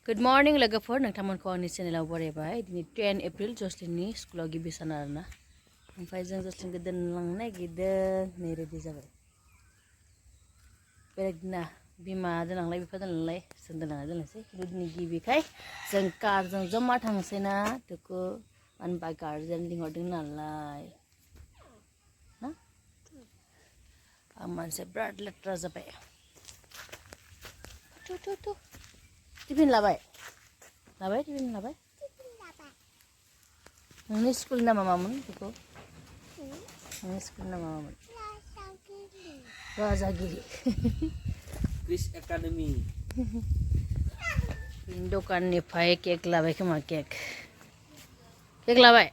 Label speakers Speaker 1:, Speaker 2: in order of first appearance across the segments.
Speaker 1: Good morning लोगोफोर नोंथांमोनखौ आंनि चेनेलाव बरायबाय दिनै 10 एप्रिल जसलिननि स्कुलाव गिबि सान आरोना ओमफ्राय जों जसलिनखौ दोनलांनो नागिरदों नै रेडि जाबाय बेलेगना बिमा दोनलांलाय बिफा दोनलांलाय जों दोनलांसै खिन्थु दिनै गिबिखाय जों कारजों जमा थांसै ना बेखौ मानो होनबा गार्जेन लिंहरदों नालाय ना आं मानसिया बिराद लेथ्रा जाबाय थु टिफिन लाबाय टिफिन लाबाय नोंनि स्कुलनि नामा मामोन बेखौ नोंनि स्कुलनि नामा मामोन राजागिरि
Speaker 2: क्रिस एकाडेमी
Speaker 1: दखाननिफ्राय केक लाबाय खोमा केक लाबाय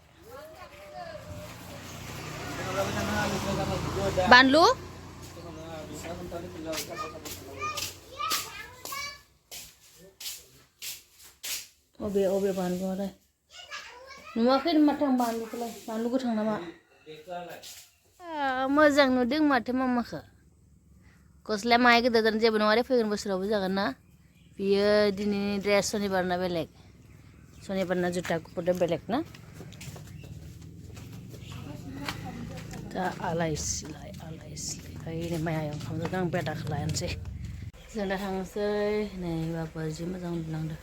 Speaker 1: बानलु अबे बानलु आरो नुवाखै माथो आं बानलुखौलाय बानलु गोथां नामा मोजां नुदों माथो मामाखौ गस्लाया माहाय गोदान जेबो नङा दे फैगोन बोसोरावबो जागोन ना बियो दिनैनि ड्रेस सनिबारना बेलेग सनिबारना जुथा गुफुरदों बेलेग ना दा आलाय सिलाय ओइ माइ ओंखाम जादों आं बेदाखौ लायानोसै जों दा थांसै नै बाबा जि मोजां उन्दुलांदों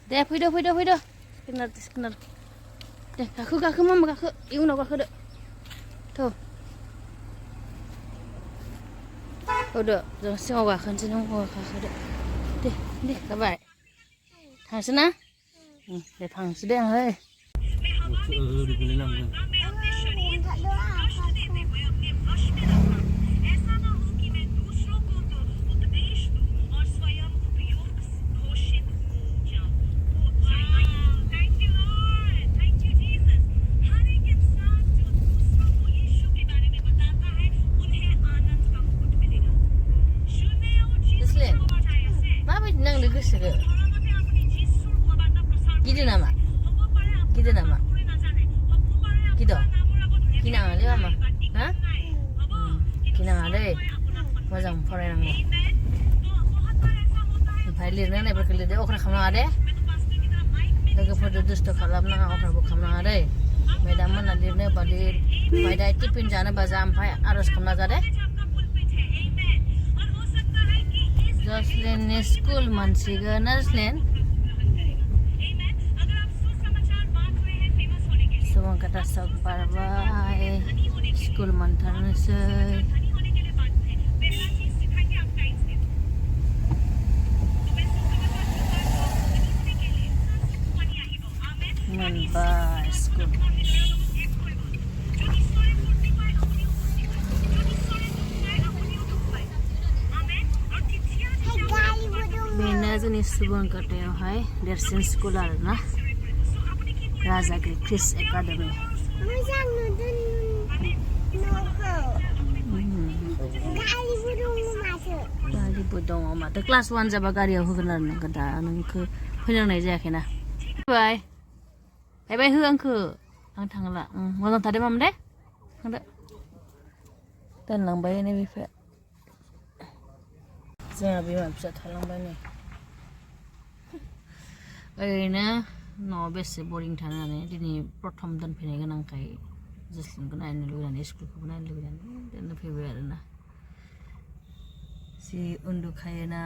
Speaker 1: दे फैदो सिखोनार दे गाखो मामा गाखो इयुनाव गाखोदो होदो जों सिङाव गाखोनोसै नों गाखोदो दे जाबाय थांसै ना दे थांसै दे आङो माबायदि नांदों गोसोखौ गिदो नामा गिनाङालै मामा हा गिनाङालै मोजां फरायनांगौ ओमफ्राय लिरनो होनायफोरखौ लिरदो अख्रा खालामनाङा दे लोगोफोरजों दुस्थ' खालामनाङा अख्राबो खालामनाङा दै मेदाम मोनना लिरनो होबा लिर ओमफ्राय दा टिफिन जानोबा जा ओमफ्राय आर'ज खालामना जा दे जसलिननि स्कुल मोनसिगोन ना जसलिन सुबुंखाटा सक बारबाय स्कुल मोनथारनोसै मोनबाय स्कुल बेनो जोंनि सुबुंखाटायावहाय देरसिन स्कुल आरोना राजागिरि क्रिस एकाडेमी
Speaker 3: मोजां नुदों
Speaker 1: गारिबो दङ माथो क्लास 1 जाबा गारियाव होगोन आरो नोंखौ दा नोंखौ फैनांनाय जायाखैना बाय हो आंखौ आं थांला मोजां थादो माम दे थांदो दोनलांबाय नै बिफाया जोंहा बिमा फिसा थालांबाय नै ओरैनो न'आव बेसे बरिं थानानै दिनै प्रथम दोनफैनाय गोनांखाय जसलिनखौ नायनो लुगैनानै स्कुलखौबो नायनो लुगैनानै दोननो फैबाय आरोना जि उन्दुखायोना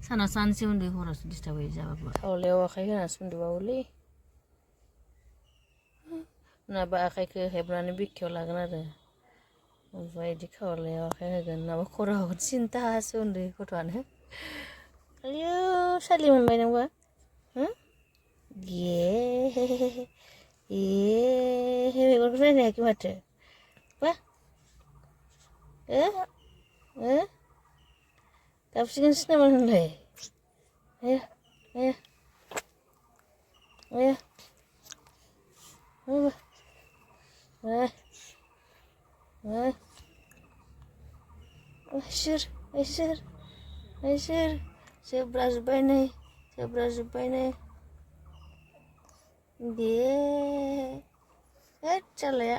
Speaker 1: सानाव सानसे उन्दुयो हरावसो डिस्टार्ब होयो जाबाबो खावलायाव आखाइ होनासो उन्दुबावोलै नङाबा आखाइखौ हेबनानै बिखायाव लागोन आरो ओमफ्राय बिदि खावलायाव आखाइ होगोन नङाबा खर' होगोन सिन्थासो उन्दुयो गथ'आनो आयौ सालि मोनबाय नोंबो मेगनखौ नायनो हायाखै माथो बा गाबसिगोनसो नामा नोंलाय सोर जोब्रा जोब्बाय नै दे होद जालाया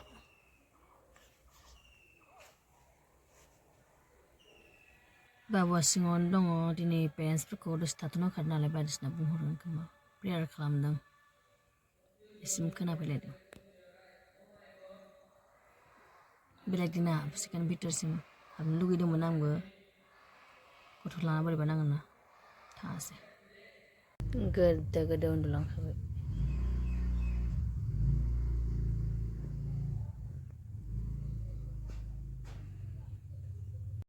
Speaker 1: बाबुआ सिङावनो दङ दिनै पेरेन्टसफोरखौ दसे थाथ'नो ओंखारदों नालाय बायदिसिना बुंहरदों खोमा प्रेयार खालामदों एसिम खोनाफैलायदों बेलेगदिना सेकेन्ड भिटरसिम हाबनो लुगैदोंमोन आंबो गथ' लाना बोरैबा नाङोना थाङासै गोदो गोदो उन्दुलांखाबाय